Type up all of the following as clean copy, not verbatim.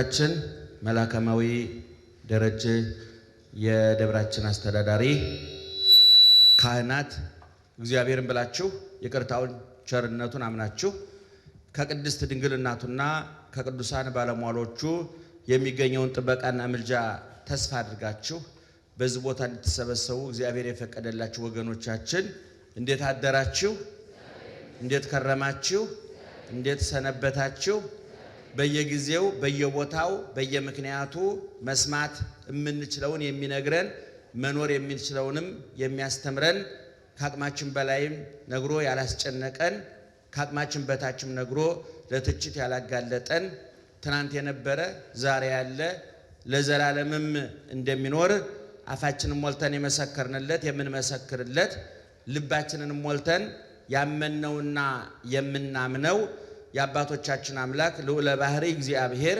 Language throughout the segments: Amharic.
አባታችን መላከማዊ ደረጀ የደብራችን አስተዳዳሪ ካህናት እግዚአብሔርን ብላችሁ ይቅርታውን ቸርነቱን አምናችሁ ከቅድስት ድንግል እናቱና ከቅዱሳን ባለሟሎቹ የሚገኘውን ጥበቃና ምልጃ ተስፋ አድርጋችሁ በዚህ ቦታ እንድትሰበሰቡ እግዚአብሔር የፈቀደላችሁ ወገኖቻችን እንዴት አደራችሁ? እንዴት ከረማችሁ? እንዴት ሰነበታችሁ? በየጊዜው በየቦታው በየምክንያቱ መስማት የምንችለውን የሚነግረን መኖር የምንችለውንም የሚያስተምረን ከአቅማችን በላይም ነግሮ ያላስጨነቀን ከአቅማችን በታችም ነግሮ ለትችት ያላጋለጠን ትናንት የነበረ ዛሬ ያለ ለዘላለምም እንደሚኖር አፋችንን ሞልተን የመሰከርንለት የምንመሰክርለት ልባችንን ሞልተን ያመነውና የምናምነው የአባቶቻችን አምላክ ልዑለ ባህሪ እግዚአብሔር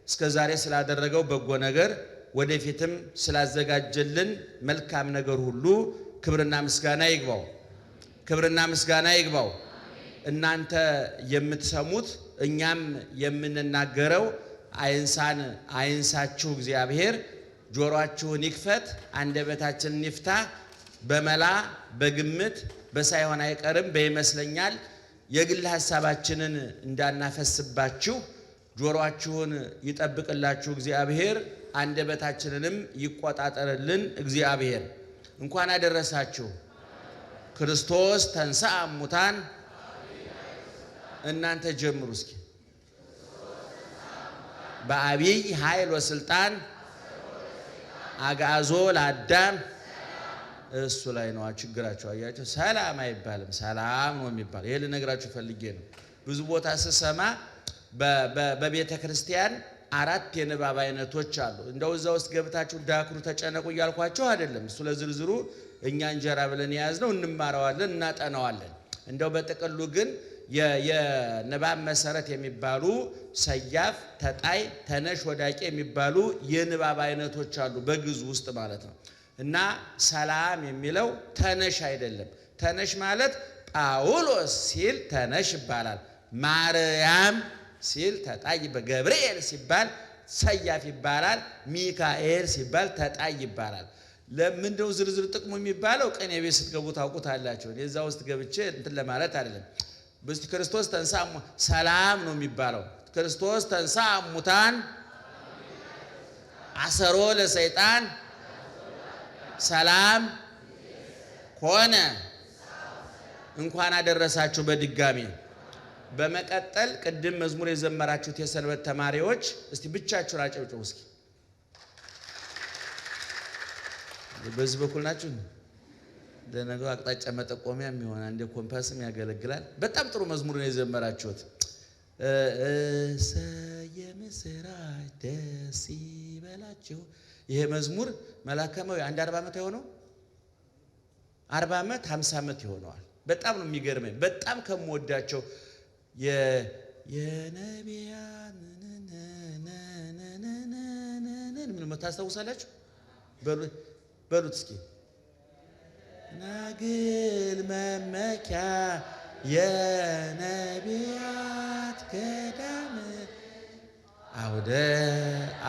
እስከዛሬ ስላደረገው በጎ ነገር ወደፊትም ስላዘጋጀልን መልካም ነገር ሁሉ ክብርና ምስጋና ይግባው። ክብርና ምስጋና ይግባው። እናንተ የምትሰሙት እኛም የምንናገረው አይንሳችሁ እግዚአብሔር ጆሮአችሁን ይክፈት አንደበታችንን ይፍታ። በመላ በግምት በሳይሆን አይቀርም በይመስለኛል የግል ሐሳባችንን እንዳናፈስባችሁ ጆሮአችሁን ይጠብቅላችሁ እግዚአብሔር አንደበታችንንም ይቆጣጠርልን እግዚአብሔር። እንኳን አደረሳችሁ። ክርስቶስ ተንሥአ እሙታን እናንተ ጀምሩ እስኪ በአብይ ኃይል ወስልጣን አግዓዞ ለአዳም እሱ ላይ ነው ችግራቸው። አያችሁ ሰላም አይባልም ሰላም ነው የሚባል። ይሄ ልነግራችሁ ፈልጌ ነው። ብዙ ቦታ ስሰማ በቤተ ክርስቲያን 4 የንባብ አይነቶች አሉ። እንደው እዛ ውስጥ ገብታችሁ ዳክሩ ተጨነቁ እያልኳችሁ አይደለም። እሱ ለዝርዝሩ እኛ እንጀራ ብለን ያዝነው እንማረዋለን እናጠናዋለን። እንደው በጥቅሉ ግን የንባብ መሰረት የሚባሉ ሰያፍ ተጣይ ተነሽ ወዳቂ የሚባሉ የንባብ አይነቶች አሉ በግዕዝ ውስጥ ማለት ነው። እና ሰላም የሚለው ተነሽ አይደለም። ተነሽ ማለት ጳውሎስ ሲል ተነሽ ይባላል። ማርያም ሲል ተጣይ፣ በገብርኤል ሲባል ሰያፍ ይባላል። ሚካኤል ሲባል ተጣይ ይባላል። ለምንድነው ዝርዝር ጥቅሙ የሚባለው? ቅኔ ቤት ስትገቡ ታውቁታላችሁ። እዛ ውስጥ ገብቼ እንትን ለማለት አይደለም። ክርስቶስ ተንሥአ ሰላም ነው የሚባለው። ክርስቶስ ተንሥአ እሙታን አሰሮ ለሰይጣን ሰላም ሆነ። እንኳን አደረሳችሁ በድጋሚ። በመቀጠል ቅድም መዝሙር የዘመራችሁት የሰንበት ተማሪዎች እስቲ ብቻችሁን አጨብጭቡ እስኪ። በዚህ በኩል ናችሁ። ለነገው አቅጣጫ መጠቆሚያ የሚሆን አንደ ኮምፓስም ያገለግላል። በጣም ጥሩ መዝሙር ነው የዘመራችሁት። የምስራች ደስ ይበላችሁ። ይሄ መዝሙር መላከማዊ አንድ 40 ዓመት የሆነው 40 ዓመት 50 ዓመት ይሆነዋል። በጣም ነው የሚገርመኝ። በጣም ከምወዳቸው የነቢያን ምን ታስታውሳላችሁ? በሉት እስኪ። ናግል መመኪያ የነቢያት ገዳም አውደ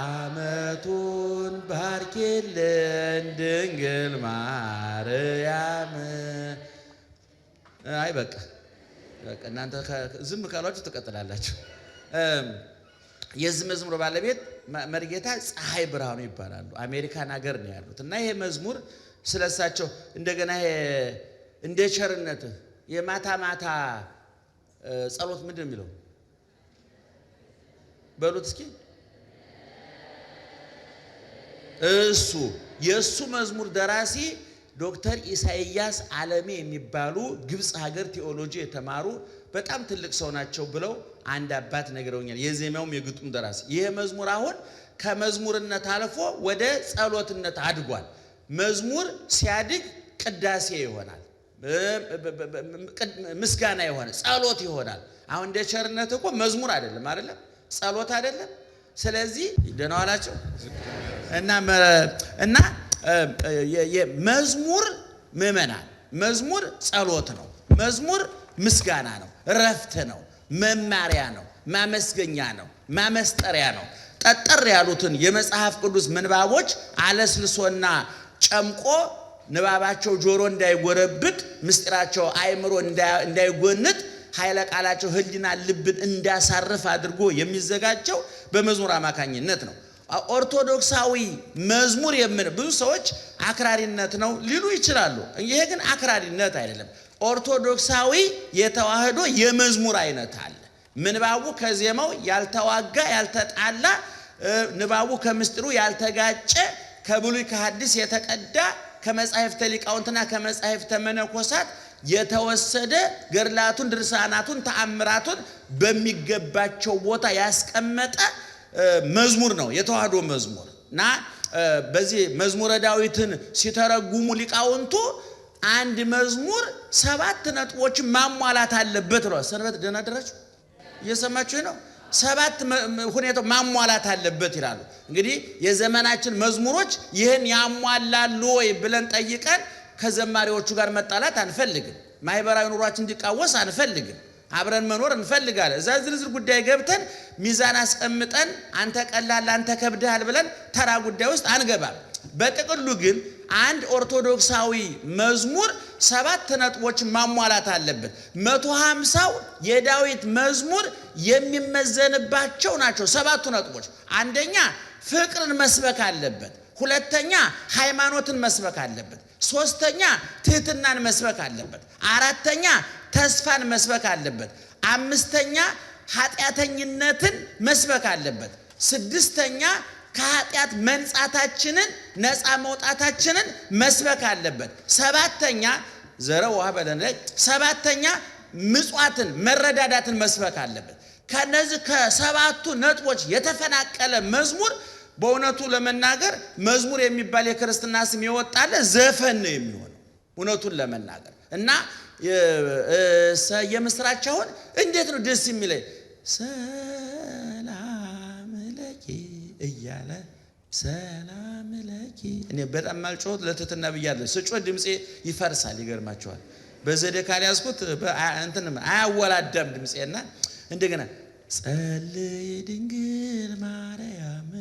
ዓመቱን ባርኪልን ድንግል ማርያም። አይ በቃ እናንተ ዝም ካላችሁ ትቀጥላላችሁ። የዚህ መዝሙር ባለቤት መርጌታ ፀሐይ ብርሃኑ ይባላሉ። አሜሪካን ሀገር ነው ያሉት እና ይሄ መዝሙር ስለሳቸው እንደገና እንደ ቸርነት የማታ ማታ ጸሎት ምንድን ነው የሚለው? በሉት እስኪ። እሱ የሱ መዝሙር ደራሲ ዶክተር ኢሳይያስ ዓለሜ የሚባሉ ግብጽ ሀገር ቴዎሎጂ የተማሩ በጣም ትልቅ ሰው ናቸው ብለው አንድ አባት ነግረውኛል። የዜማውም የግጥሙ ደራሲ። ይሄ መዝሙር አሁን ከመዝሙርነት አልፎ ወደ ጸሎትነት አድጓል። መዝሙር ሲያድግ ቅዳሴ ይሆናል፣ ምስጋና ይሆናል፣ ጸሎት ይሆናል። አሁን እንደ ቸርነት እኮ መዝሙር አይደለም አይደለም ጸሎት አይደለም። ስለዚህ ደህና ዋላችሁ እና መዝሙር ምእመናን መዝሙር ጸሎት ነው። መዝሙር ምስጋና ነው፣ ረፍት ነው፣ መማሪያ ነው፣ ማመስገኛ ነው፣ ማመስጠሪያ ነው። ጠጠር ያሉትን የመጽሐፍ ቅዱስ ምንባቦች አለስልሶና ጨምቆ ንባባቸው ጆሮ እንዳይጎረብጥ ምስጢራቸው አእምሮ እንዳይጎንጥ ኃይለ ቃላቸው ህሊና ልብን እንዳሳርፍ አድርጎ የሚዘጋጀው በመዝሙር አማካኝነት ነው። ኦርቶዶክሳዊ መዝሙር ብዙ ሰዎች አክራሪነት ነው ሊሉ ይችላሉ። ይሄ ግን አክራሪነት አይደለም። ኦርቶዶክሳዊ የተዋህዶ የመዝሙር አይነት አለ። ምንባቡ ከዜማው ያልተዋጋ ያልተጣላ፣ ንባቡ ከምስጢሩ ያልተጋጨ፣ ከብሉይ ከሐዲስ የተቀዳ፣ ከመጻሕፍተ ሊቃውንትና ከመጻሕፍተ መነኮሳት የተወሰደ፣ ገድላቱን ድርሳናቱን ተአምራቱን በሚገባቸው ቦታ ያስቀመጠ መዝሙር ነው የተዋህዶ መዝሙር። እና በዚህ መዝሙረ ዳዊትን ሲተረጉሙ ሊቃውንቱ አንድ መዝሙር 7 ነጥቦችን ማሟላት አለበት ነው። ሰንበት ደህና አደራችሁ? እየሰማችሁ ነው? 7 ሁኔታው ማሟላት አለበት ይላሉ። እንግዲህ የዘመናችን መዝሙሮች ይህን ያሟላሉ ወይ ብለን ጠይቀን ከዘማሪዎቹ ጋር መጣላት አንፈልግም። ማህበራዊ ኑሯችን እንዲቃወስ አንፈልግም። አብረን መኖር እንፈልጋለን። እዛ ዝርዝር ጉዳይ ገብተን ሚዛን አስቀምጠን አንተ ቀላል አንተ ከብደሃል ብለን ተራ ጉዳይ ውስጥ አንገባም። በጥቅሉ ግን አንድ ኦርቶዶክሳዊ መዝሙር 7 ነጥቦችን ማሟላት አለበት። 150ው የዳዊት መዝሙር የሚመዘንባቸው ናቸው 7ቱ ነጥቦች። አንደኛ ፍቅርን መስበክ አለበት። ሁለተኛ ሃይማኖትን መስበክ አለበት። ሶስተኛ ትህትናን መስበክ አለበት። አራተኛ ተስፋን መስበክ አለበት። አምስተኛ ኃጢአተኝነትን መስበክ አለበት። ስድስተኛ ከኃጢአት መንጻታችንን ነፃ መውጣታችንን መስበክ አለበት። ሰባተኛ ዘረዋ በለነ ሰባተኛ ምጽዋትን መረዳዳትን መስበክ አለበት። ከነዚህ ከ7ቱ ነጥቦች የተፈናቀለ መዝሙር በእውነቱ ለመናገር መዝሙር የሚባል የክርስትና ስም የወጣለ ዘፈን ነው የሚሆነው እውነቱን ለመናገር። እና የምስራቻውን እንዴት ነው ደስ የሚለኝ ሰላም ለኪ እያለ ሰላም ለኪ። እኔ በጣም ማልጮት ለትትና ብያለሁ። ስጮት ድምጼ ይፈርሳል። ይገርማቸዋል። በዘዴ ካልያዝኩት እንትን አያወላዳም ድምጼና እንደገና ጸልይ ድንግል ማርያም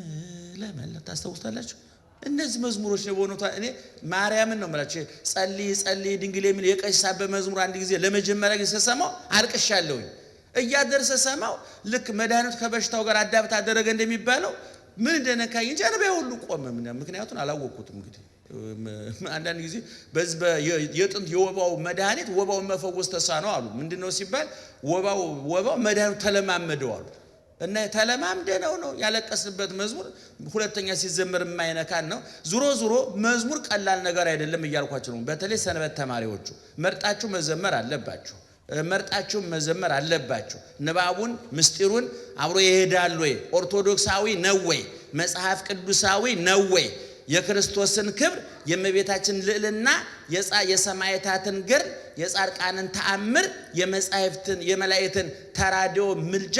ለመለጥ ታስተውስታላችሁ። እነዚህ መዝሙሮች ነው በእውነቱ እኔ ማርያምን ነው ማለት ጸልይ ጸልይ ድንግል የሚል የቀሲስ አበበ መዝሙር አንድ ጊዜ ለመጀመሪያ ጊዜ ሰማው አልቅሻለሁ። እያደረሰ ሰማው ልክ መድኃኒት ከበሽታው ጋር አዳብታ አደረገ እንደሚባለው ምን እንደነካኝ እንጂ አረባው ሁሉ ቆመ። ምክንያቱን አላወቅኩትም። እንግዲህ አንዳንድ ጊዜ በዚህ የጥንት የወባው መድኃኒት ወባውን መፈወስ ተሳነው አሉ። ምንድነው ሲባል ወባው መድኃኒት ተለማመደው አሉ። እና ተለማምደነው ነው ያለቀስበት መዝሙር ሁለተኛ ሲዘመር የማይነካን ነው። ዙሮ መዝሙር ቀላል ነገር አይደለም እያልኳችሁ ነው። በተለይ ሰንበት ተማሪዎቹ መርጣችሁ መዘመር አለባችሁ። መዘመር አለባችሁ። ንባቡን ምስጢሩን አብሮ ይሄዳል ወይ? ኦርቶዶክሳዊ ነው ወይ? መጽሐፍ ቅዱሳዊ ነው ወይ? የክርስቶስን ክብር የእመቤታችን ልዕልና የሰማዕታትን ገድል የጻድቃንን ተአምር የመጻሕፍትን የመላእክትን ተራድኦ ምልጃ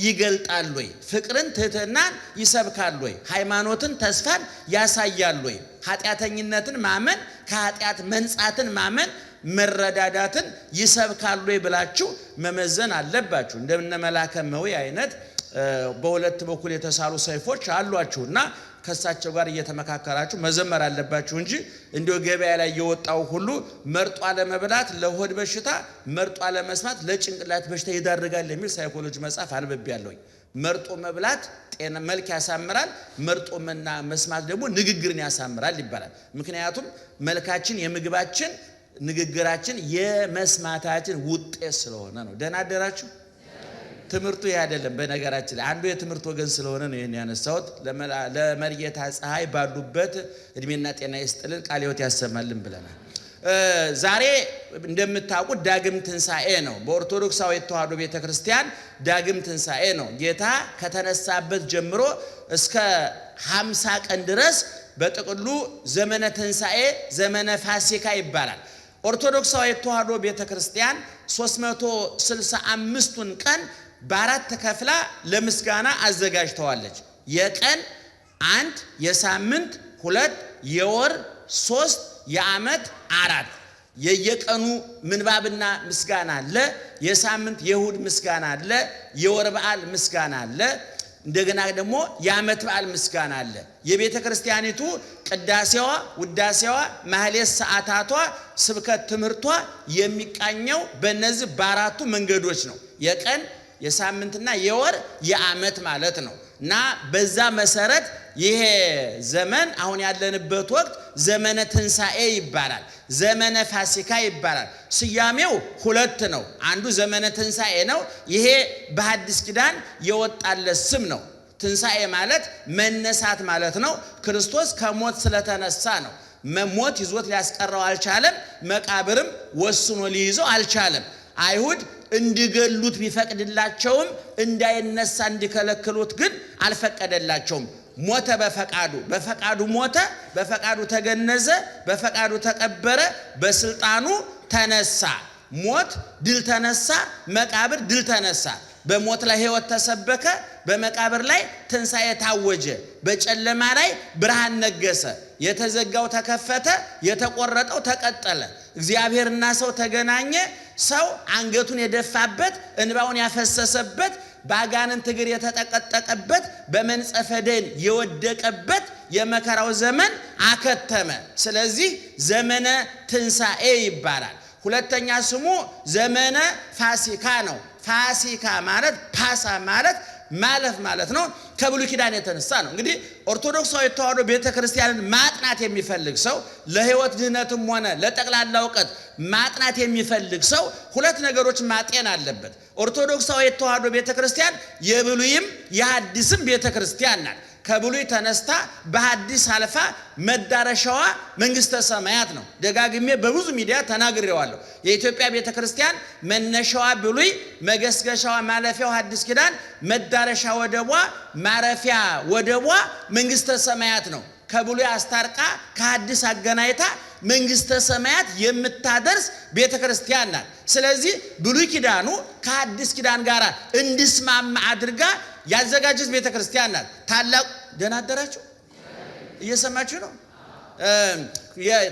ይገልጣል ወይ? ፍቅርን ትህትናን ይሰብካል ወይ? ሃይማኖትን ተስፋን ያሳያል ወይ? ኃጢአተኝነትን ማመን ከኃጢአት መንጻትን ማመን መረዳዳትን ይሰብካል ወይ ብላችሁ መመዘን አለባችሁ። እንደነ መላከ እመዊ አይነት በሁለት በኩል የተሳሉ ሰይፎች አሏችሁና ከሳቸው ጋር እየተመካከራችሁ መዘመር አለባችሁ እንጂ እንዲው ገበያ ላይ የወጣው ሁሉ መርጦ አለመብላት ለሆድ በሽታ መርጦ አለመስማት ለጭንቅላት በሽታ ይዳርጋል የሚል ሳይኮሎጂ መጽሐፍ አንብቤያለሁ። መርጦ መብላት ጤና መልክ ያሳምራል፣ መርጦ መስማት ደግሞ ንግግርን ያሳምራል ይባላል። ምክንያቱም መልካችን የምግባችን ንግግራችን የመስማታችን ውጤት ስለሆነ ነው። ደህና አደራችሁ። ትምህርቱ ይሄ አይደለም። በነገራችን ላይ አንዱ የትምህርት ወገን ስለሆነ ነው ይሄን ያነሳሁት። ለመርጌታ ፀሐይ ባሉበት እድሜና ጤና ይስጥልን፣ ቃለ ሕይወት ያሰማልን ብለናል። ዛሬ እንደምታውቁት ዳግም ትንሣኤ ነው። በኦርቶዶክሳዊ ተዋህዶ ቤተክርስቲያን ዳግም ትንሣኤ ነው። ጌታ ከተነሳበት ጀምሮ እስከ 50 ቀን ድረስ በጥቅሉ ዘመነ ትንሣኤ ዘመነ ፋሲካ ይባላል። ኦርቶዶክሳዊ ተዋህዶ ቤተክርስቲያን 365ቱን ቀን በአራት ከፍላ ለምስጋና አዘጋጅተዋለች። የቀን 1፣ የሳምንት 2፣ የወር 3፣ የዓመት 4። የየቀኑ ምንባብና ምስጋና አለ። የሳምንት የእሁድ ምስጋና አለ። የወር በዓል ምስጋና አለ። እንደገና ደግሞ የዓመት በዓል ምስጋና አለ። የቤተ ክርስቲያኒቱ ቅዳሴዋ፣ ውዳሴዋ፣ ማህሌት ሰዓታቷ፣ ስብከት ትምህርቷ የሚቃኘው በእነዚህ በአራቱ መንገዶች ነው። የቀን የሳምንትና የወር የዓመት ማለት ነው። እና በዛ መሰረት ይሄ ዘመን አሁን ያለንበት ወቅት ዘመነ ትንሣኤ ይባላል፣ ዘመነ ፋሲካ ይባላል። ስያሜው ሁለት ነው። አንዱ ዘመነ ትንሣኤ ነው። ይሄ በሐዲስ ኪዳን የወጣለት ስም ነው። ትንሣኤ ማለት መነሳት ማለት ነው። ክርስቶስ ከሞት ስለተነሳ ነው። ሞት ይዞት ሊያስቀረው አልቻለም። መቃብርም ወስኖ ሊይዘው አልቻለም። አይሁድ እንዲገሉት ቢፈቅድላቸውም እንዳይነሳ እንዲከለክሉት ግን አልፈቀደላቸውም። ሞተ በፈቃዱ ሞተ፣ በፈቃዱ ተገነዘ፣ በፈቃዱ ተቀበረ፣ በስልጣኑ ተነሳ። ሞት ድል ተነሳ፣ መቃብር ድል ተነሳ። በሞት ላይ ሕይወት ተሰበከ፣ በመቃብር ላይ ትንሣኤ ታወጀ። በጨለማ ላይ ብርሃን ነገሰ። የተዘጋው ተከፈተ፣ የተቆረጠው ተቀጠለ። እግዚአብሔርና ሰው ተገናኘ። ሰው አንገቱን የደፋበት፣ እንባውን ያፈሰሰበት፣ በአጋንንት እግር የተጠቀጠቀበት፣ በመንጸፈ ደን የወደቀበት የመከራው ዘመን አከተመ። ስለዚህ ዘመነ ትንሣኤ ይባላል። ሁለተኛ ስሙ ዘመነ ፋሲካ ነው። ፋሲካ ማለት ፓሳ ማለት ማለፍ ማለት ነው። ከብሉይ ኪዳን የተነሳ ነው። እንግዲህ ኦርቶዶክሳዊ ተዋሕዶ ቤተክርስቲያንን ማጥናት የሚፈልግ ሰው ለሕይወት ድህነትም ሆነ ለጠቅላላ ዕውቀት ማጥናት የሚፈልግ ሰው ሁለት ነገሮች ማጤን አለበት። ኦርቶዶክሳዊ ተዋሕዶ ቤተክርስቲያን የብሉይም የሐዲስም ቤተክርስቲያን ናት። ከብሉይ ተነስታ በሐዲስ አልፋ መዳረሻዋ መንግስተ ሰማያት ነው። ደጋግሜ በብዙ ሚዲያ ተናግሬዋለሁ። የኢትዮጵያ ቤተክርስቲያን መነሻዋ ብሉይ፣ መገስገሻዋ ማለፊያው ሐዲስ ኪዳን፣ መዳረሻ ወደቧ ማረፊያ ወደቧ መንግስተ ሰማያት ነው። ከብሉይ አስታርቃ ከሐዲስ አገናኝታ መንግስተ ሰማያት የምታደርስ ቤተክርስቲያን ናት። ስለዚህ ብሉይ ኪዳኑ ከሐዲስ ኪዳን ጋር እንዲስማማ አድርጋ ያዘጋጀች ቤተክርስቲያን ናት። ታላቁ ደህና አደራችሁ? እየሰማችሁ ነው?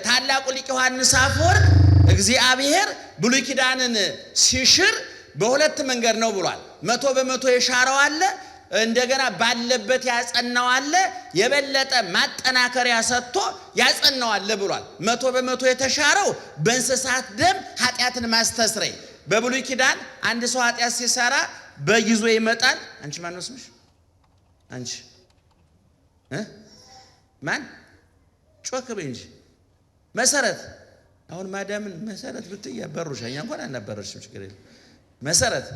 ታላቁ ሊቅ ዮሐንስ አፈወርቅ እግዚአብሔር ብሉይ ኪዳንን ሲሽር በሁለት መንገድ ነው ብሏል። 100% የሻረው አለ፣ እንደገና ባለበት ያጸናው አለ፣ የበለጠ ማጠናከሪያ ሰጥቶ ያጸናው አለ ብሏል። 100% የተሻረው በእንስሳት ደም ኃጢአትን ማስተስረይ። በብሉይ ኪዳን አንድ ሰው ኃጢአት ሲሰራ በጊዞ ይመጣል። አንቺ ማን ነው ስምሽ? አንቺ ማን? ጮክ በይ እንጂ መሰረት። አሁን ማዳምን መሰረት ብትይ ያበሩሻኛ እንኳን አናበረሽም፣ ችግር የለም። መሰረት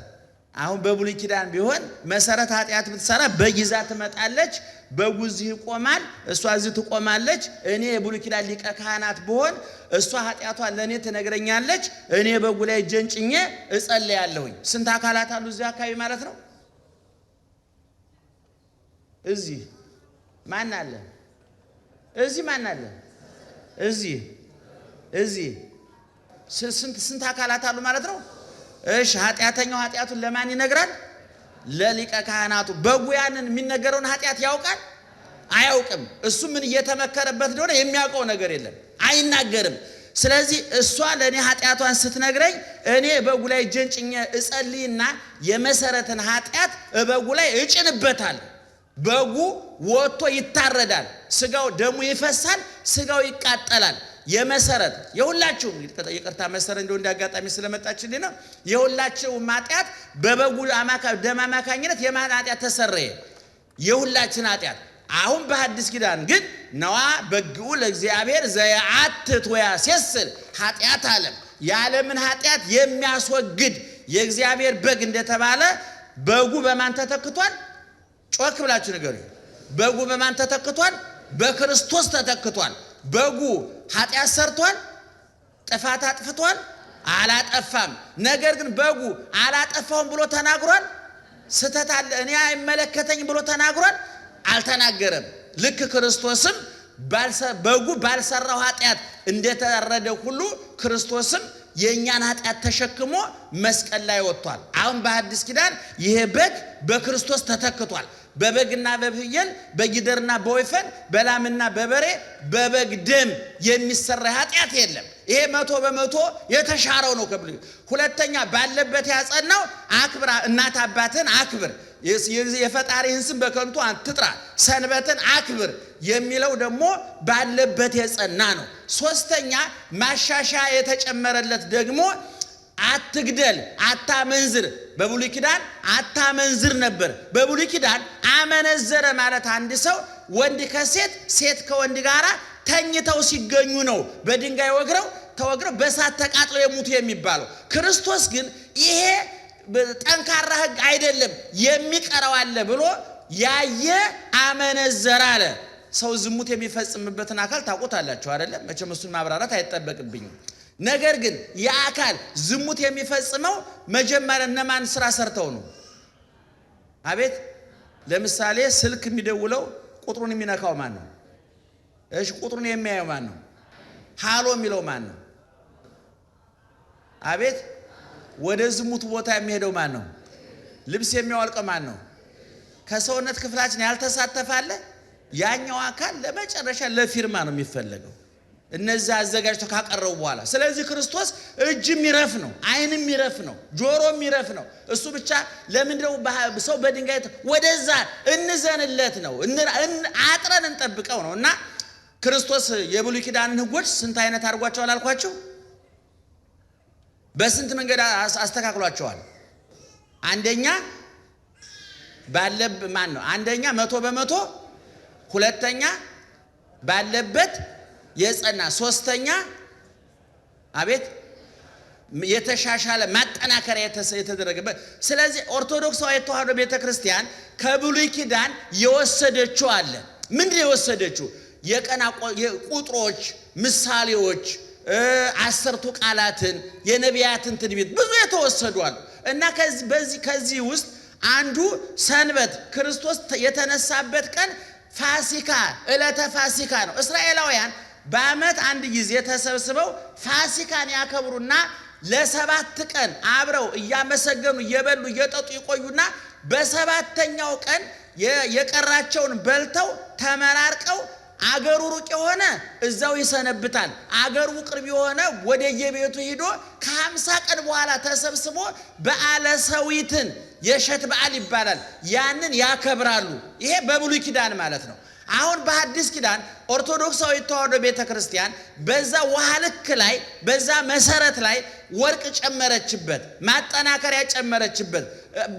አሁን በብሉይ ኪዳን ቢሆን መሰረት ኃጢአት ብትሰራ በጊዛ ትመጣለች፣ በጉ እዚህ ይቆማል፣ እሷ እዚህ ትቆማለች። እኔ የብሉይ ኪዳን ሊቀ ካህናት ብሆን እሷ ኃጢአቷን ለእኔ ትነግረኛለች፣ እኔ በጉ ላይ እጄን ጭኜ እጸልያለሁኝ። ስንት አካላት አሉ እዚህ አካባቢ ማለት ነው? እዚህ ማን አለ? እዚህ ማን አለ? እዚህ ስንት አካላት አሉ ማለት ነው? እሺ ኃጢአተኛው ኃጢአቱን ለማን ይነግራል? ለሊቀ ካህናቱ። በጉ ያንን የሚነገረውን ኃጢአት ያውቃል? አያውቅም። እሱ ምን እየተመከረበት እንደሆነ የሚያውቀው ነገር የለም፣ አይናገርም። ስለዚህ እሷ ለእኔ ኃጢአቷን ስትነግረኝ እኔ በጉ ላይ እጄን ጭኜ እጸልይና የመሰረትን ኃጢአት በጉ ላይ እጭንበታል። በጉ ወጥቶ ይታረዳል፣ ስጋው ደሙ ይፈሳል፣ ስጋው ይቃጠላል። የመሰረት የሁላችሁም ይቅርታ መሰረት እንደው እንዳጋጣሚ ስለመጣችልኝ ነው። የሁላችሁ ኃጢአት በበጉ ደም አማካኝነት የማን ኃጢአት ተሰረየ? የሁላችን ኃጢአት። አሁን በሐዲስ ኪዳን ግን ነዋ በግኡ ለእግዚአብሔር ዘያአትት ወያሴስል ኃጢአት ዓለም የዓለምን ኃጢአት የሚያስወግድ የእግዚአብሔር በግ እንደተባለ በጉ በማን ተተክቷል? ጮክ ብላችሁ ንገሩ። በጉ በማን ተተክቷል? በክርስቶስ ተተክቷል። በጉ ኃጢአት ሰርቷል? ጥፋት አጥፍቷል? አላጠፋም። ነገር ግን በጉ አላጠፋውም ብሎ ተናግሯል? ስተት አለ እኔ አይመለከተኝም ብሎ ተናግሯል? አልተናገረም። ልክ ክርስቶስም በጉ ባልሰራው ኃጢአት እንደተረደ ሁሉ ክርስቶስም የኛን ኃጢአት ተሸክሞ መስቀል ላይ ወጥቷል። አሁን በሐዲስ ኪዳን ይሄ በግ በክርስቶስ ተተክቷል። በበግና በፍየል በጊደርና በወይፈን በላምና በበሬ በበግ ደም የሚሰራ ኃጢአት የለም። ይሄ 100% የተሻረው ነው ከብሉይ። ሁለተኛ ባለበት ያጸናው አክብር፣ እናት አባትን አክብር። የፈጣሪህን ስም በከንቱ አትጥራ፣ ሰንበትን አክብር የሚለው ደግሞ ባለበት የጸና ነው። ሶስተኛ ማሻሻያ የተጨመረለት ደግሞ አትግደል፣ አታመንዝር። በብሉይ ኪዳን አታመንዝር ነበር። በብሉይ ኪዳን አመነዘረ ማለት አንድ ሰው ወንድ ከሴት ሴት ከወንድ ጋር ተኝተው ሲገኙ ነው በድንጋይ ተወግረው በእሳት ተቃጥለው የሞቱ የሚባለው። ክርስቶስ ግን ይሄ ጠንካራ ሕግ አይደለም የሚቀረው አለ ብሎ ያየ አመነዘረ አለ። ሰው ዝሙት የሚፈጽምበትን አካል ታውቁታላችሁ አይደለም? መቼም እሱን ማብራራት አይጠበቅብኝም። ነገር ግን የአካል ዝሙት የሚፈጽመው መጀመሪያ እነማን ስራ ሰርተው ነው? አቤት! ለምሳሌ ስልክ የሚደውለው ቁጥሩን የሚነካው ማን ነው? እሺ፣ ቁጥሩን የሚያየው ማን ነው? ሃሎ የሚለው ማን ነው? አቤት! ወደ ዝሙት ቦታ የሚሄደው ማን ነው? ልብስ የሚያወልቀው ማን ነው? ከሰውነት ክፍላችን ያልተሳተፋለ ያኛው አካል ለመጨረሻ ለፊርማ ነው የሚፈለገው እነዛ አዘጋጅተው ካቀረቡ በኋላ። ስለዚህ ክርስቶስ እጅም ይረፍ ነው፣ ዓይንም ይረፍ ነው፣ ጆሮም ይረፍ ነው። እሱ ብቻ ለምንድነው ሰው በድንጋይ ወደዛ እንዘንለት ነው፣ አጥረን እንጠብቀው ነው። እና ክርስቶስ የብሉይ ኪዳንን ሕጎች ስንት አይነት አድርጓቸዋል አልኳቸው? በስንት መንገድ አስተካክሏቸዋል? አንደኛ አንደኛ 100%፣ ሁለተኛ ባለበት የጸና፣ ሶስተኛ አቤት የተሻሻለ ማጠናከሪያ የተደረገበት። ስለዚህ ኦርቶዶክሳዊ ተዋሕዶ ቤተክርስቲያን ከብሉይ ኪዳን የወሰደችው አለ። ምንድን የወሰደችው? የቀን ቁጥሮች፣ ምሳሌዎች፣ 10ቱ ቃላትን፣ የነቢያትን ትንቢት ብዙ የተወሰዱ አሉ። እና ከዚህ ውስጥ አንዱ ሰንበት ክርስቶስ የተነሳበት ቀን ፋሲካ፣ ዕለተ ፋሲካ ነው። እስራኤላውያን በዓመት አንድ ጊዜ ተሰብስበው ፋሲካን ያከብሩና ለ7 ቀን አብረው እያመሰገኑ እየበሉ እየጠጡ ይቆዩና በሰባተኛው ቀን የቀራቸውን በልተው ተመራርቀው አገሩ ሩቅ የሆነ እዛው ይሰነብታል። አገሩ ቅርብ የሆነ ወደየቤቱ ሄዶ ከ50 ቀን በኋላ ተሰብስቦ በዓለ ሰዊትን የሸት በዓል ይባላል። ያንን ያከብራሉ። ይሄ በብሉይ ኪዳን ማለት ነው። አሁን በሐዲስ ኪዳን ኦርቶዶክሳዊ ተዋሕዶ ቤተክርስቲያን በዛ ውሃ ልክ ላይ በዛ መሰረት ላይ ወርቅ ጨመረችበት፣ ማጠናከሪያ ጨመረችበት።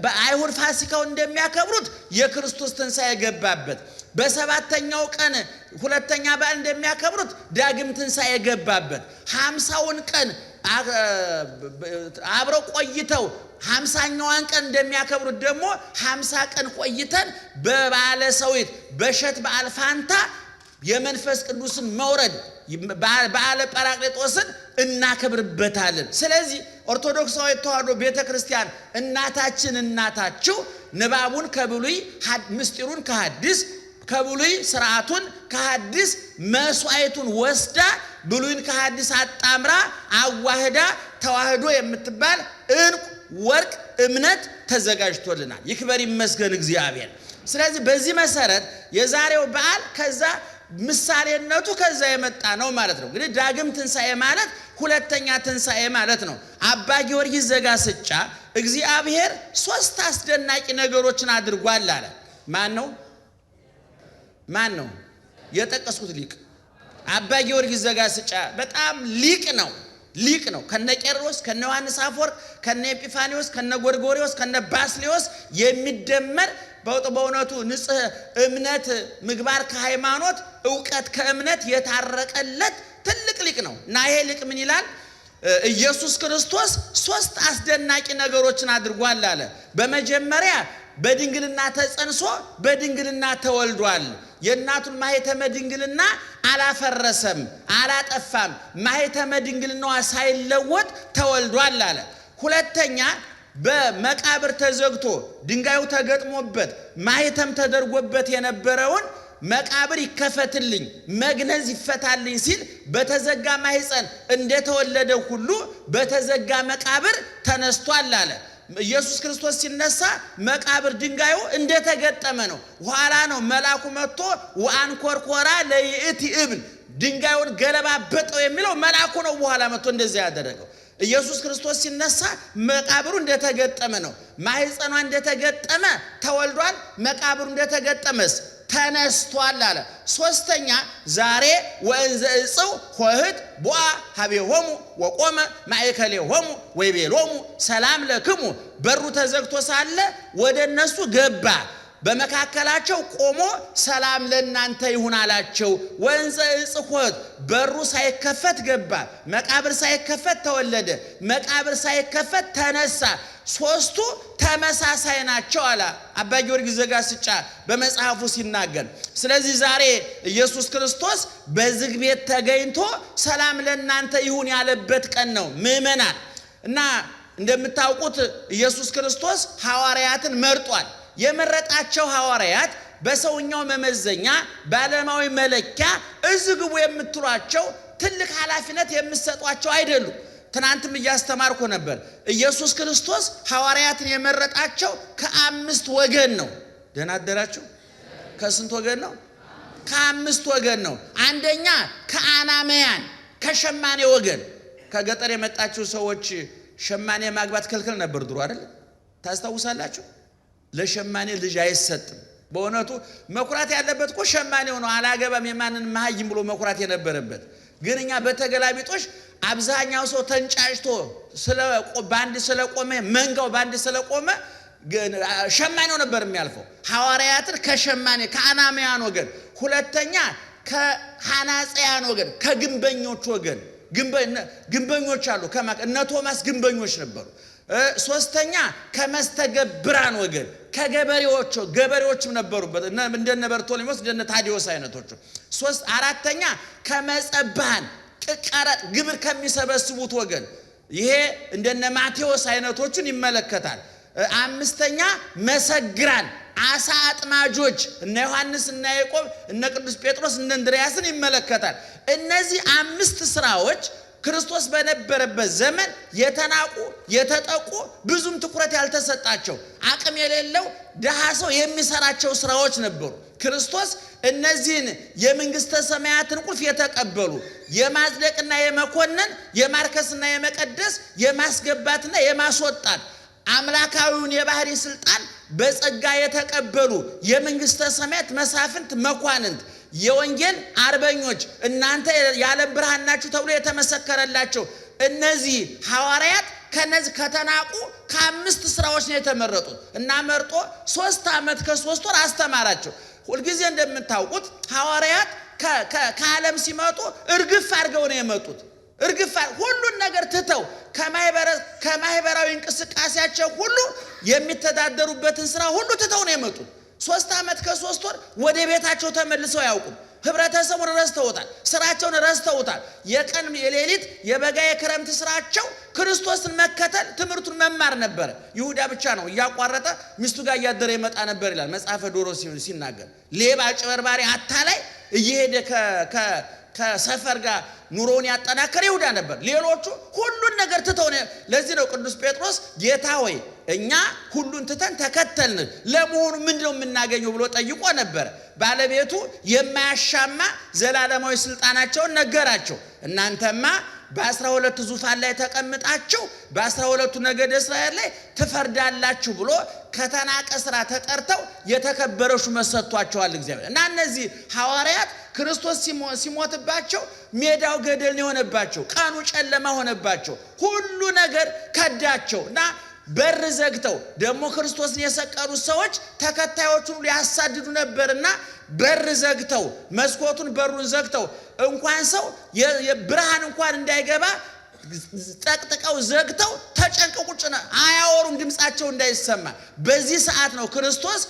በአይሁድ ፋሲካው እንደሚያከብሩት የክርስቶስ ትንሣኤ ገባበት። በሰባተኛው ቀን ሁለተኛ በዓል እንደሚያከብሩት ዳግም ትንሣኤ ገባበት። 50ውን ቀን አብረው ቆይተው 50ኛዋን ቀን እንደሚያከብሩት ደግሞ 50 ቀን ቆይተን በበዓለ ሰዊት በሸት በዓል ፋንታ የመንፈስ ቅዱስን መውረድ በዓለ ጰራቅሊጦስን እናከብርበታለን። ስለዚህ ኦርቶዶክሳዊ ተዋሕዶ ቤተክርስቲያን እናታችሁ ንባቡን ከብሉይ ምስጢሩን ከሐዲስ ከብሉይ ስርዓቱን ከሐዲስ መስዋዕቱን ወስዳ ብሉይን ከሐዲስ አጣምራ አዋህዳ ተዋህዶ የምትባል እንቁ ወርቅ እምነት ተዘጋጅቶልናል። ይክበር ይመስገን እግዚአብሔር። ስለዚህ በዚህ መሰረት የዛሬው በዓል ከዛ ምሳሌነቱ ከዛ የመጣ ነው ማለት ነው። እንግዲህ ዳግም ትንሣኤ ማለት ሁለተኛ ትንሣኤ ማለት ነው። አባ ጊዮርጊስ ዘጋስጫ እግዚአብሔር 3 አስደናቂ ነገሮችን አድርጓል አለ። ማን ነው የጠቀስኩት? ሊቅ አባ ጊዮርጊስ ዘጋስጫ በጣም ሊቅ ነው። ከነ ቄርሎስ፣ ከነ ዮሐንስ አፈወርቅ፣ ከነ ኤጲፋኒዎስ፣ ከነ ጎርጎሪዎስ፣ ከነ ባስሌዎስ የሚደመር በእውነቱ ንጽህ እምነት ምግባር ከሃይማኖት ዕውቀት ከእምነት የታረቀለት ትልቅ ሊቅ ነው። እና ይሄ ሊቅ ምን ይላል? ኢየሱስ ክርስቶስ 3 አስደናቂ ነገሮችን አድርጓል አለ። በመጀመሪያ በድንግልና ተጸንሶ በድንግልና ተወልዷል። የእናቱን ማኅተመ ድንግልና አላፈረሰም፣ አላጠፋም። ማኅተመ ድንግልናዋ ሳይለወጥ ተወልዷል አለ። ሁለተኛ በመቃብር ተዘግቶ ድንጋዩ ተገጥሞበት ማኅተም ተደርጎበት የነበረውን መቃብር ይከፈትልኝ መግነዝ ይፈታልኝ ሲል በተዘጋ ማኅፀን እንደተወለደ ሁሉ በተዘጋ መቃብር ተነስቷል አለ። ኢየሱስ ክርስቶስ ሲነሳ መቃብር ድንጋዩ እንደተገጠመ ነው። ኋላ ነው መልአኩ መጥቶ ወአንኮርኮራ ለይእቲ እብን ድንጋዩን ገለባበጠው የሚለው መልአኩ ነው። በኋላ መጥቶ እንደዚያ ያደረገው ኢየሱስ ክርስቶስ ሲነሳ መቃብሩ እንደተገጠመ ነው። ማህፀኗ እንደተገጠመ ተወልዷል። መቃብሩ እንደተገጠመስ ተነስቷል አለ። ሶስተኛ ዛሬ ወእንዘ እጽው ሆህት ቦአ ሀቤሆሙ ወቆመ ማእከሌሆሙ ወይቤሎሙ ሰላም ለክሙ። በሩ ተዘግቶ ሳለ ወደ እነሱ ገባ፣ በመካከላቸው ቆሞ ሰላም ለእናንተ ይሁን አላቸው። ወእንዘ እጽው ሆህት በሩ ሳይከፈት ገባ፣ መቃብር ሳይከፈት ተወለደ፣ መቃብር ሳይከፈት ተነሳ። ሶስቱ ተመሳሳይ ናቸው አለ አባ ጊዮርጊስ ዘጋስጫ በመጽሐፉ ሲናገር። ስለዚህ ዛሬ ኢየሱስ ክርስቶስ በዝግ ቤት ተገኝቶ ሰላም ለእናንተ ይሁን ያለበት ቀን ነው ምእመናን። እና እንደምታውቁት ኢየሱስ ክርስቶስ ሐዋርያትን መርጧል። የመረጣቸው ሐዋርያት በሰውኛው መመዘኛ በዓለማዊ መለኪያ እዝግቡ የምትሏቸው ትልቅ ኃላፊነት የምትሰጧቸው አይደሉም። ትናንትም እያስተማርኩ ነበር። ኢየሱስ ክርስቶስ ሐዋርያትን የመረጣቸው ከ5 ወገን ነው። ደህና አደራችሁ። ከስንት ወገን ነው? ከ5 ወገን ነው። አንደኛ ከአናመያን ከሸማኔ ወገን። ከገጠር የመጣችሁ ሰዎች ሸማኔ ማግባት ክልክል ነበር ድሮ አይደል? ታስታውሳላችሁ? ለሸማኔ ልጅ አይሰጥም። በእውነቱ መኩራት ያለበት እኮ ሸማኔው ነው። አላገባም የማንን መሃይም ብሎ መኩራት የነበረበት። ግን እኛ በተገላቢጦሽ አብዛኛው ሰው ተንጫጭቶ ባንድ ስለቆመ መንጋው ባንድ ስለቆመ ሸማኔው ነበር የሚያልፈው። ሐዋርያትን ከሸማኔ ከአናመያን ወገን፣ ሁለተኛ ከሐናጽያን ወገን ከግንበኞች ወገን። ግንበኞች አሉ። እነ ቶማስ ግንበኞች ነበሩ። ሶስተኛ ከመስተገብራን ወገን ገበሬዎችም ነበሩበት እንደነ በርቶሎሜዎስ እንደነ ታዲዮስ አይነቶቹ። አራተኛ ከመጸባሃን ቀረጥ ግብር ከሚሰበስቡት ወገን፣ ይሄ እንደነ ማቴዎስ አይነቶቹን ይመለከታል። አምስተኛ መሰግራን አሳ አጥማጆች እነ ዮሐንስ እና ያዕቆብ እነ ቅዱስ ጴጥሮስ እነ እንድርያስን ይመለከታል። እነዚህ 5 ስራዎች ክርስቶስ በነበረበት ዘመን የተናቁ የተጠቁ ብዙም ትኩረት ያልተሰጣቸው አቅም የሌለው ደሃ ሰው የሚሰራቸው ስራዎች ነበሩ። ክርስቶስ እነዚህን የመንግስተ ሰማያትን ቁልፍ የተቀበሉ የማጽደቅና የመኮነን የማርከስና የመቀደስ የማስገባትና የማስወጣት አምላካዊውን የባህሪ ስልጣን በጸጋ የተቀበሉ የመንግስተ ሰማያት መሳፍንት መኳንንት የወንጌል አርበኞች እናንተ የዓለም ብርሃን ናችሁ ተብሎ የተመሰከረላቸው እነዚህ ሐዋርያት ከነዚህ ከተናቁ ከ5 ስራዎች ነው የተመረጡት። እና መርጦ 3 ዓመት ከ3 ወር አስተማራቸው። ሁልጊዜ እንደምታውቁት ሐዋርያት ከዓለም ሲመጡ እርግፍ አድርገው ነው የመጡት። ሁሉን ነገር ትተው ከማህበራዊ እንቅስቃሴያቸው ሁሉ የሚተዳደሩበትን ስራ ሁሉ ትተው ነው የመጡት። 3 ዓመት ከ3 ወር ወደ ቤታቸው ተመልሰው አያውቁም። ህብረተሰቡን ረስተውታል። ስራቸውን ረስተውታል። የቀን የሌሊት የበጋ የክረምት ስራቸው ክርስቶስን መከተል ትምህርቱን መማር ነበር። ይሁዳ ብቻ ነው እያቋረጠ ሚስቱ ጋር እያደረ ይመጣ ነበር ይላል መጽሐፈ ዶሮ ሲናገር። ሌባ፣ ጭበርባሪ፣ አታላይ እየሄደ ከሰፈር ጋር ኑሮውን ያጠናከረ ይሁዳ ነበር። ሌሎቹ ሁሉን ነገር ትተው ነው። ለዚህ ነው ቅዱስ ጴጥሮስ ጌታ ሆይ እኛ ሁሉን ትተን ተከተልን፣ ለመሆኑ ምንድነው የምናገኘው ብሎ ጠይቆ ነበር። ባለቤቱ የማያሻማ ዘላለማዊ ስልጣናቸውን ነገራቸው። እናንተማ በ12 ዙፋን ላይ ተቀምጣችሁ በ12ቱ ነገደ እስራኤል ላይ ትፈርዳላችሁ ብሎ ከተናቀ ስራ ተጠርተው የተከበረ ሹመት ሰጥቷቸዋል እግዚአብሔር። እና እነዚህ ሐዋርያት ክርስቶስ ሲሞትባቸው ሜዳው ገደል የሆነባቸው፣ ቀኑ ጨለማ ሆነባቸው፣ ሁሉ ነገር ከዳቸው እና በር ዘግተው ደግሞ ክርስቶስን የሰቀሉት ሰዎች ተከታዮቹን ሊያሳድዱ ነበርና በር ዘግተው በሩን ዘግተው እንኳን ሰው የብርሃን እንኳን እንዳይገባ ጠቅጥቀው ዘግተው ተጨንቀው ቁጭ ነው። አያወሩም፣ ድምጻቸው እንዳይሰማ። በዚህ ሰዓት ነው ክርስቶስ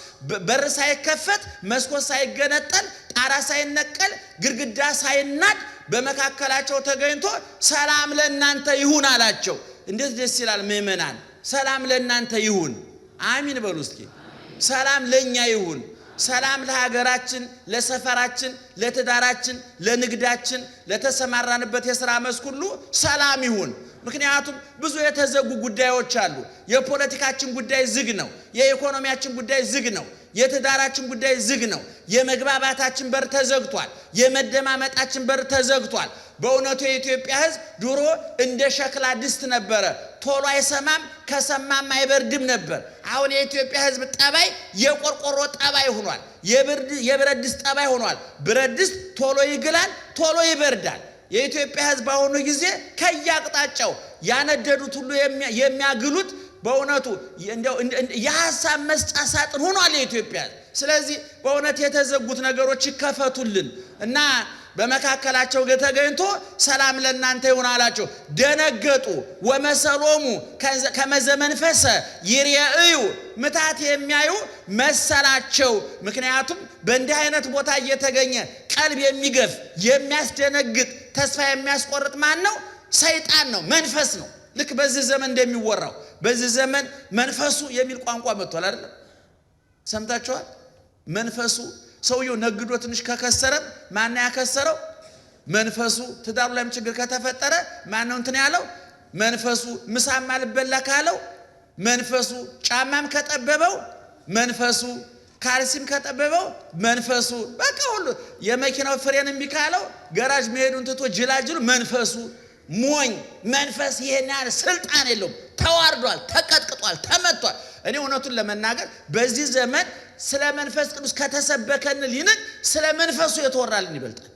በር ሳይከፈት መስኮት ሳይገነጠል ጣራ ሳይነቀል ግድግዳ ሳይናድ በመካከላቸው ተገኝቶ ሰላም ለእናንተ ይሁን አላቸው። እንዴት ደስ ይላል ምእመናን! ሰላም ለእናንተ ይሁን። አሚን በሉ እስኪ። ሰላም ለኛ ይሁን። ሰላም ለሀገራችን፣ ለሰፈራችን፣ ለትዳራችን፣ ለንግዳችን፣ ለተሰማራንበት የሥራ መስክ ሁሉ ሰላም ይሁን። ምክንያቱም ብዙ የተዘጉ ጉዳዮች አሉ። የፖለቲካችን ጉዳይ ዝግ ነው። የኢኮኖሚያችን ጉዳይ ዝግ ነው። የትዳራችን ጉዳይ ዝግ ነው። የመግባባታችን በር ተዘግቷል። የመደማመጣችን በር ተዘግቷል። በእውነቱ የኢትዮጵያ ሕዝብ ድሮ እንደ ሸክላ ድስት ነበረ። ቶሎ አይሰማም፣ ከሰማም አይበርድም ነበር። አሁን የኢትዮጵያ ሕዝብ ጠባይ የቆርቆሮ ጠባይ ሆኗል። የብረት ድስት ጠባይ ሆኗል። ብረት ድስት ቶሎ ይግላል፣ ቶሎ ይበርዳል። የኢትዮጵያ ሕዝብ አሁኑ ጊዜ ከያቅጣጫው ያነደዱት ሁሉ የሚያግሉት በእውነቱ የሐሳብ መስጫ ሳጥን ሆኗል የኢትዮጵያ። ስለዚህ በእውነት የተዘጉት ነገሮች ይከፈቱልን እና በመካከላቸው ተገኝቶ ሰላም ለእናንተ ይሁን አላቸው። ደነገጡ። ወመሰሎሙ ከመዘመንፈሰ ይርኤዩ ምታት የሚያዩ መሰላቸው። ምክንያቱም በእንዲህ አይነት ቦታ እየተገኘ ቀልብ የሚገፍ የሚያስደነግጥ ተስፋ የሚያስቆርጥ ማን ነው? ሰይጣን ነው፣ መንፈስ ነው። ልክ በዚህ ዘመን እንደሚወራው በዚህ ዘመን መንፈሱ የሚል ቋንቋ መጥቷል አይደል? ሰምታችኋል? መንፈሱ ሰውየው ነግዶ ትንሽ ከከሰረ ማን ነው ያከሰረው? መንፈሱ። ትዳሩ ላይም ችግር ከተፈጠረ ማን ነው እንትን ያለው? መንፈሱ። ምሳም አልበላ ካለው መንፈሱ። ጫማም ከጠበበው መንፈሱ። ካልሲም ከጠበበው መንፈሱ። በቃ ሁሉ የመኪናው ፍሬን የሚካለው ገራጅ መሄዱን ትቶ ጅላጅሉ መንፈሱ። ሞኝ መንፈስ ይሄን ያህል ስልጣን የለውም። ተዋርዷል፣ ተቀጥቅጧል፣ ተመቷል። እኔ እውነቱን ለመናገር በዚህ ዘመን ስለ መንፈስ ቅዱስ ከተሰበከልን ይልቅ ስለ መንፈሱ የተወራልን ይበልጣል።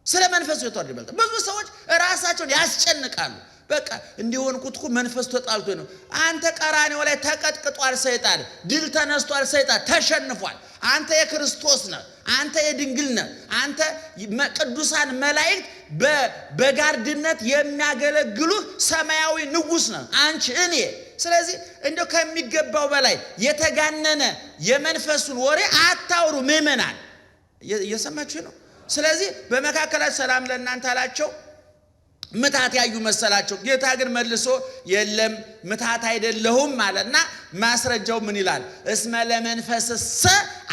ስለ መንፈሱ የተወራልን ይበልጣል። ብዙ ሰዎች ራሳቸውን ያስጨንቃሉ። በቃ እንዲሆንኩት እኮ መንፈስ ተጣልቶ ነው። አንተ ቀራንዮ ላይ ተቀጥቅጧል ሰይጣን፣ ድል ተነስቷል ሰይጣን፣ ተሸንፏል። አንተ የክርስቶስ ነህ፣ አንተ የድንግል ነህ፣ አንተ ቅዱሳን መላእክት በጋርድነት የሚያገለግሉ ሰማያዊ ንጉሥ ነህ አንቺ፣ እኔ። ስለዚህ እንደው ከሚገባው በላይ የተጋነነ የመንፈሱን ወሬ አታውሩ ምእመናን። እየሰማችሁ ነው? ስለዚህ በመካከላቸው ሰላም ለእናንተ አላቸው። ምታት ያዩ መሰላቸው። ጌታ ግን መልሶ የለም ምታት አይደለሁም አለና ማስረጃው ምን ይላል? እስመ ለመንፈስሰ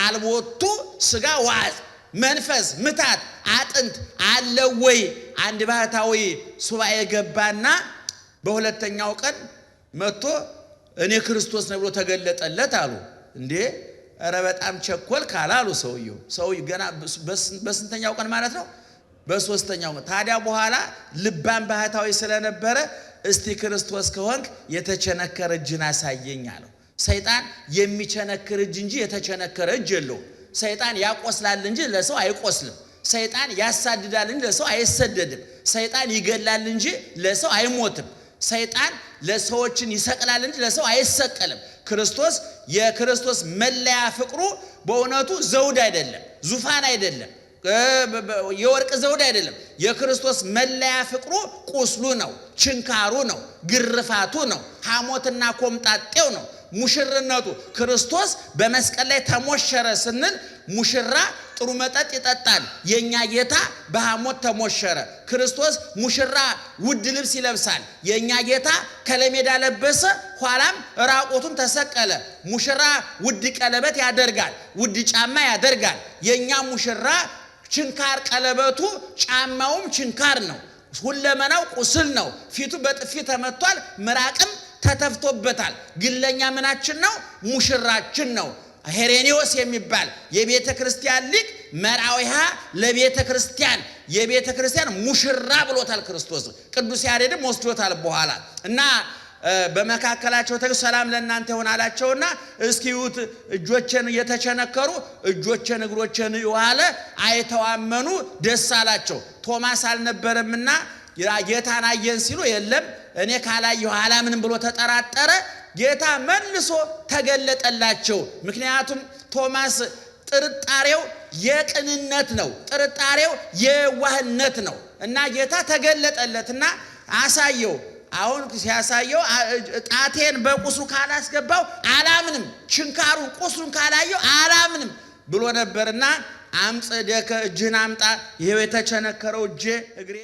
አልቦቱ ሥጋ ወዓጽ። መንፈስ ምታት አጥንት አለ ወይ? አንድ ባህታዊ ሱባኤ ገባና በሁለተኛው ቀን መጥቶ እኔ ክርስቶስ ነው ብሎ ተገለጠለት አሉ። እንዴ ኧረ በጣም ቸኮል ካላሉ ሰውየው ገና በስንተኛው ቀን ማለት ነው? በሶስተኛው ቀን። ታዲያ በኋላ ልባም ባህታዊ ስለነበረ እስቲ ክርስቶስ ከሆንክ የተቸነከረ እጅን አሳየኝ አለው። ሰይጣን የሚቸነክር እጅ እንጂ የተቸነከረ እጅ የለውም። ሰይጣን ያቆስላል እንጂ ለሰው አይቆስልም። ሰይጣን ያሳድዳል እንጂ ለሰው አይሰደድም። ሰይጣን ይገላል እንጂ ለሰው አይሞትም። ሰይጣን ለሰዎችን ይሰቅላል እንጂ ለሰው አይሰቀልም። ክርስቶስ የክርስቶስ መለያ ፍቅሩ በእውነቱ ዘውድ አይደለም፣ ዙፋን አይደለም፣ የወርቅ ዘውድ አይደለም። የክርስቶስ መለያ ፍቅሩ ቁስሉ ነው፣ ችንካሩ ነው፣ ግርፋቱ ነው፣ ሐሞትና ኮምጣጤው ነው፣ ሙሽርነቱ። ክርስቶስ በመስቀል ላይ ተሞሸረ ስንል ሙሽራ ጥሩ መጠጥ ይጠጣል። የኛ ጌታ በሐሞት ተሞሸረ። ክርስቶስ ሙሽራ ውድ ልብስ ይለብሳል። የኛ ጌታ ከለሜዳ ለበሰ፣ ኋላም ራቆቱን ተሰቀለ። ሙሽራ ውድ ቀለበት ያደርጋል፣ ውድ ጫማ ያደርጋል። የኛ ሙሽራ ችንካር ቀለበቱ ጫማውም ችንካር ነው። ሁለመናው ቁስል ነው። ፊቱ በጥፊ ተመቷል፣ ምራቅም ተተፍቶበታል። ግለኛ ምናችን ነው? ሙሽራችን ነው። ሄሬኔዎስ የሚባል የቤተ ክርስቲያን ሊቅ መርዓዊሃ ለቤተ ክርስቲያን የቤተ ክርስቲያን ሙሽራ ብሎታል ክርስቶስ። ቅዱስ ያሬድም ወስዶታል በኋላ እና በመካከላቸው ሰላም ለእናንተ ይሁን አላቸውና እስኪዩት እጆችን የተቸነከሩ እጆችን እግሮችን ይዋለ አይተዋመኑ ደስ አላቸው። ቶማስ አልነበረምና ጌታን አየን ሲሉ የለም እኔ ካላየሁ አላምንም ብሎ ተጠራጠረ። ጌታ መልሶ ተገለጠላቸው። ምክንያቱም ቶማስ ጥርጣሬው የቅንነት ነው፣ ጥርጣሬው የዋህነት ነው እና ጌታ ተገለጠለትና አሳየው። አሁን ሲያሳየው ጣቴን በቁስሉ ካላስገባው አላምንም፣ ችንካሩን ቁስሉን ካላየው አላምንም ብሎ ነበርና አምጽደከ እጅህን አምጣ፣ ይሄው የተቸነከረው እጄ እግሬ